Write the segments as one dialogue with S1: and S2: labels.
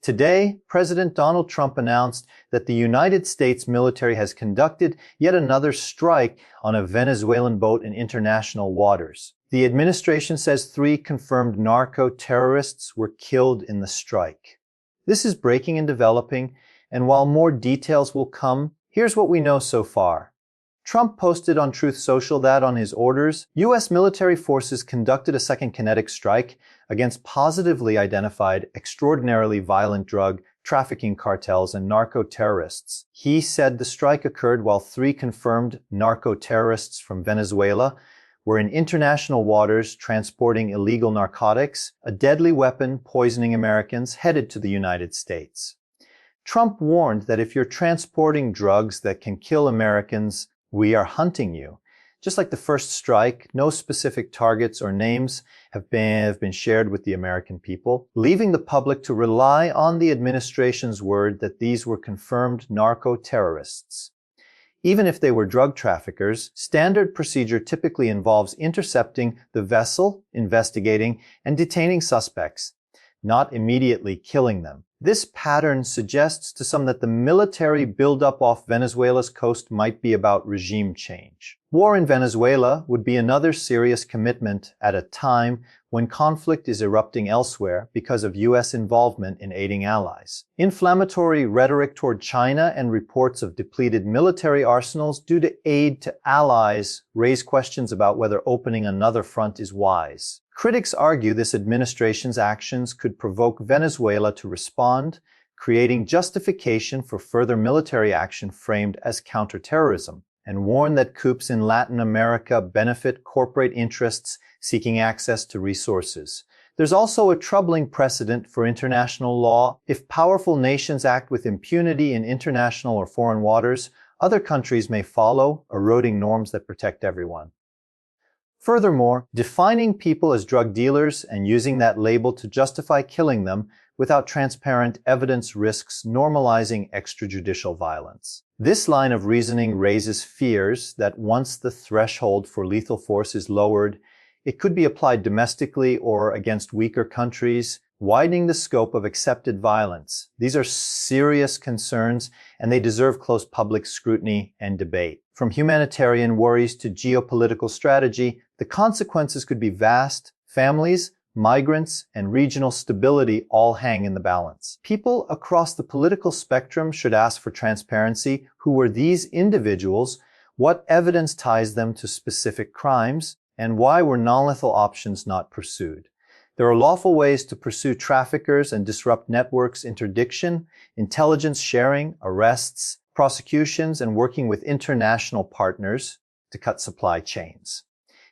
S1: Today, President Donald Trump announced that the United States military has conducted yet another strike on a Venezuelan boat in international waters. The administration says 3 confirmed narco terrorists were killed in the strike. This is breaking and developing, and while more details will come, here's what we know so far. Trump posted on Truth Social that, on his orders, U.S. military forces conducted a second kinetic strike against positively identified, extraordinarily violent drug trafficking cartels and narco-terrorists. He said the strike occurred while 3 confirmed narco-terrorists from Venezuela were in international waters transporting illegal narcotics, a deadly weapon poisoning Americans, headed to the United States. Trump warned that if you're transporting drugs that can kill Americans, we are hunting you. Just like the first strike, no specific targets or names have been shared with the American people, leaving the public to rely on the administration's word that these were confirmed narco-terrorists. Even if they were drug traffickers, standard procedure typically involves intercepting the vessel, investigating, and detaining suspects, not immediately killing them. This pattern suggests to some that the military buildup off Venezuela's coast might be about regime change. War in Venezuela would be another serious commitment at a time when conflict is erupting elsewhere because of U.S. involvement in aiding allies. Inflammatory rhetoric toward China and reports of depleted military arsenals due to aid to allies raise questions about whether opening another front is wise. Critics argue this administration's actions could provoke Venezuela to respond, creating justification for further military action framed as counterterrorism, and warn that coups in Latin America benefit corporate interests seeking access to resources. There's also a troubling precedent for international law. If powerful nations act with impunity in international or foreign waters, other countries may follow, eroding norms that protect everyone. Furthermore, defining people as drug dealers and using that label to justify killing them without transparent evidence risks normalizing extrajudicial violence. This line of reasoning raises fears that once the threshold for lethal force is lowered, it could be applied domestically or against weaker countries, widening the scope of accepted violence. These are serious concerns, and they deserve close public scrutiny and debate. From humanitarian worries to geopolitical strategy, the consequences could be vast. Families, migrants, and regional stability all hang in the balance. People across the political spectrum should ask for transparency. Who were these individuals? What evidence ties them to specific crimes? And why were non-lethal options not pursued? There are lawful ways to pursue traffickers and disrupt networks: interdiction, intelligence sharing, arrests, prosecutions, and working with international partners to cut supply chains.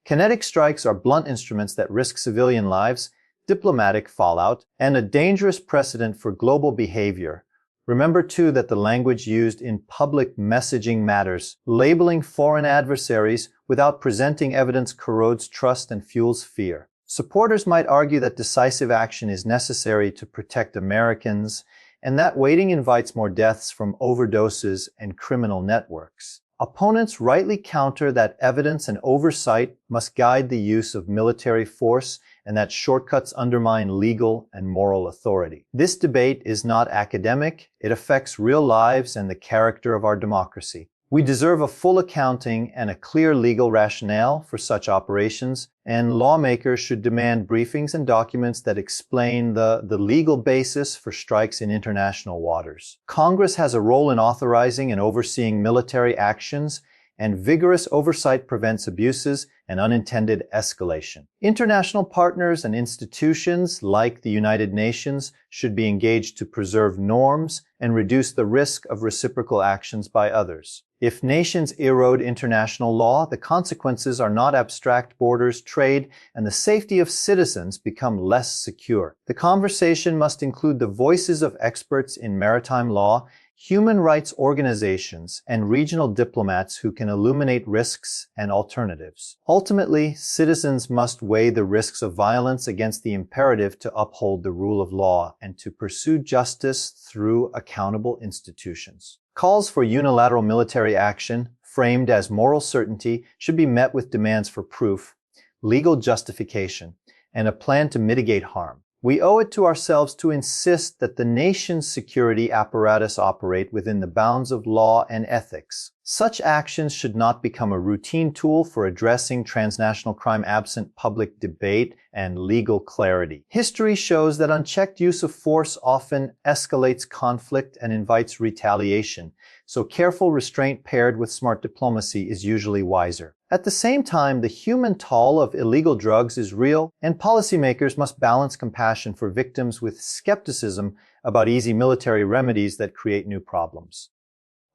S1: Kinetic strikes are blunt instruments that risk civilian lives, diplomatic fallout, and a dangerous precedent for global behavior. Remember, too, that the language used in public messaging matters. Labeling foreign adversaries without presenting evidence corrodes trust and fuels fear. Supporters might argue that decisive action is necessary to protect Americans, and that waiting invites more deaths from overdoses and criminal networks. Opponents rightly counter that evidence and oversight must guide the use of military force and that shortcuts undermine legal and moral authority. This debate is not academic. It affects real lives and the character of our democracy. We deserve a full accounting and a clear legal rationale for such operations, and lawmakers should demand briefings and documents that explain the legal basis for strikes in international waters. Congress has a role in authorizing and overseeing military actions, and vigorous oversight prevents abuses and unintended escalation. International partners and institutions like the United Nations should be engaged to preserve norms and reduce the risk of reciprocal actions by others. If nations erode international law, the consequences are not abstract. Borders, trade, and the safety of citizens become less secure. The conversation must include the voices of experts in maritime law, human rights organizations, and regional diplomats who can illuminate risks and alternatives. Ultimately, citizens must weigh the risks of violence against the imperative to uphold the rule of law and to pursue justice through accountable institutions. Calls for unilateral military action, framed as moral certainty, should be met with demands for proof, legal justification, and a plan to mitigate harm. We owe it to ourselves to insist that the nation's security apparatus operate within the bounds of law and ethics. Such actions should not become a routine tool for addressing transnational crime absent public debate and legal clarity. History shows that unchecked use of force often escalates conflict and invites retaliation, so careful restraint paired with smart diplomacy is usually wiser. At the same time, the human toll of illegal drugs is real, and policymakers must balance compassion for victims with skepticism about easy military remedies that create new problems.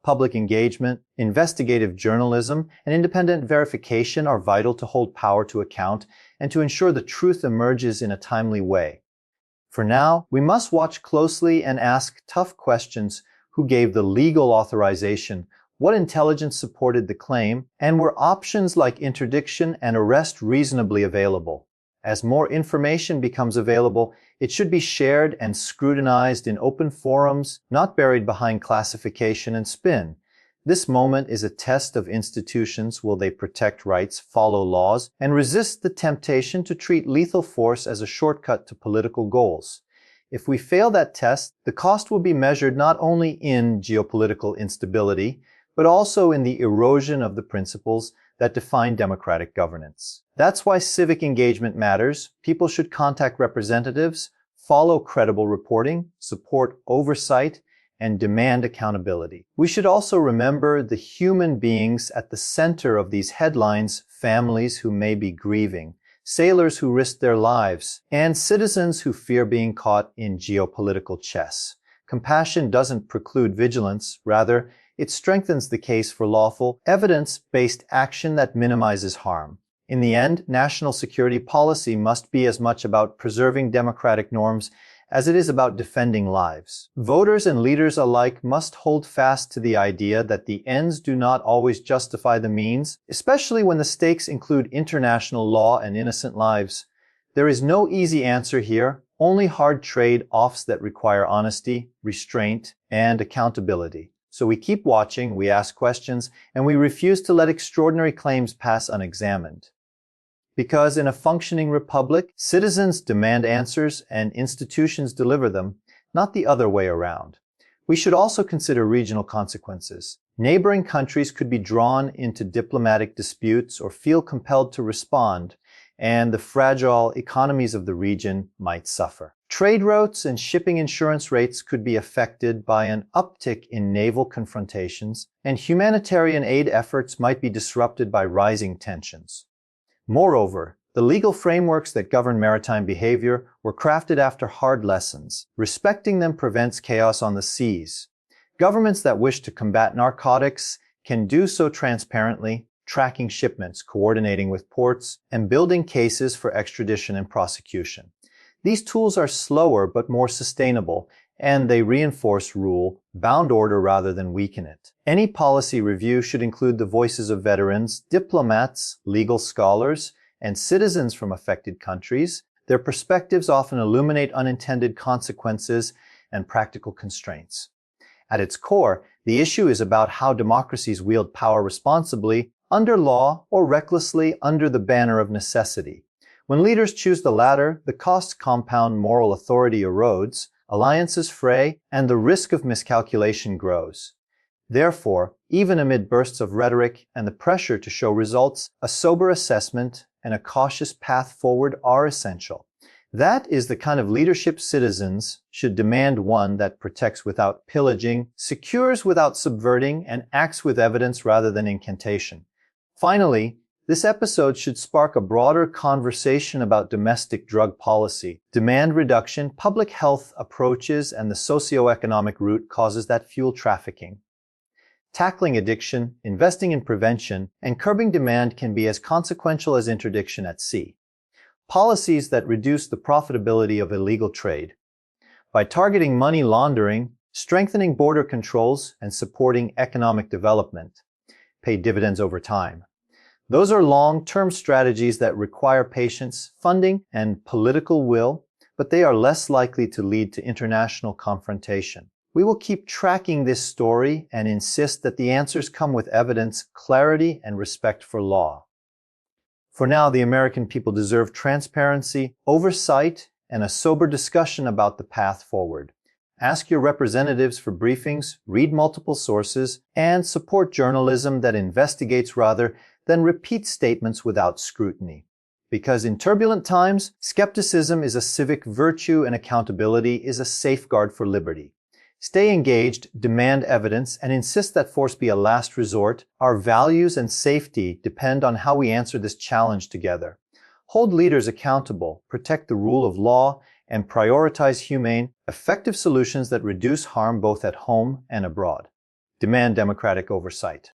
S1: Public engagement, investigative journalism, and independent verification are vital to hold power to account and to ensure the truth emerges in a timely way. For now, we must watch closely and ask tough questions: who gave the legal authorization? What intelligence supported the claim? And were options like interdiction and arrest reasonably available? As more information becomes available, it should be shared and scrutinized in open forums, not buried behind classification and spin. This moment is a test of institutions. Will they protect rights, follow laws, and resist the temptation to treat lethal force as a shortcut to political goals? If we fail that test, the cost will be measured not only in geopolitical instability, but also in the erosion of the principles that define democratic governance. That's why civic engagement matters. People should contact representatives, follow credible reporting, support oversight, and demand accountability. We should also remember the human beings at the center of these headlines: families who may be grieving, sailors who risk their lives, and citizens who fear being caught in geopolitical chess. Compassion doesn't preclude vigilance. Rather, it strengthens the case for lawful, evidence-based action that minimizes harm. In the end, national security policy must be as much about preserving democratic norms as it is about defending lives. Voters and leaders alike must hold fast to the idea that the ends do not always justify the means, especially when the stakes include international law and innocent lives. There is no easy answer here, only hard trade-offs that require honesty, restraint, and accountability. So we keep watching, we ask questions, and we refuse to let extraordinary claims pass unexamined. Because in a functioning republic, citizens demand answers and institutions deliver them, not the other way around. We should also consider regional consequences. Neighboring countries could be drawn into diplomatic disputes or feel compelled to respond, and the fragile economies of the region might suffer. Trade routes and shipping insurance rates could be affected by an uptick in naval confrontations, and humanitarian aid efforts might be disrupted by rising tensions. Moreover, the legal frameworks that govern maritime behavior were crafted after hard lessons. Respecting them prevents chaos on the seas. Governments that wish to combat narcotics can do so transparently, tracking shipments, coordinating with ports, and building cases for extradition and prosecution. These tools are slower but more sustainable, and they reinforce rule-bound order rather than weaken it. Any policy review should include the voices of veterans, diplomats, legal scholars, and citizens from affected countries. Their perspectives often illuminate unintended consequences and practical constraints. At its core, the issue is about how democracies wield power responsibly, under law, or recklessly under the banner of necessity. When leaders choose the latter, the costs compound, moral authority erodes, alliances fray, and the risk of miscalculation grows. Therefore, even amid bursts of rhetoric and the pressure to show results, a sober assessment and a cautious path forward are essential. That is the kind of leadership citizens should demand: one that protects without pillaging, secures without subverting, and acts with evidence rather than incantation. Finally, this episode should spark a broader conversation about domestic drug policy, demand reduction, public health approaches, and the socioeconomic root causes that fuel trafficking. Tackling addiction, investing in prevention, and curbing demand can be as consequential as interdiction at sea. Policies that reduce the profitability of illegal trade. By targeting money laundering, strengthening border controls, and supporting economic development, pay dividends over time. Those are long-term strategies that require patience, funding, and political will, but they are less likely to lead to international confrontation. We will keep tracking this story and insist that the answers come with evidence, clarity, and respect for law. For now, the American people deserve transparency, oversight, and a sober discussion about the path forward. Ask your representatives for briefings, read multiple sources, and support journalism that investigates rather than repeats statements without scrutiny. Because in turbulent times, skepticism is a civic virtue and accountability is a safeguard for liberty. Stay engaged, demand evidence, and insist that force be a last resort. Our values and safety depend on how we answer this challenge together. Hold leaders accountable, protect the rule of law, and prioritize humane, effective solutions that reduce harm both at home and abroad. Demand democratic oversight.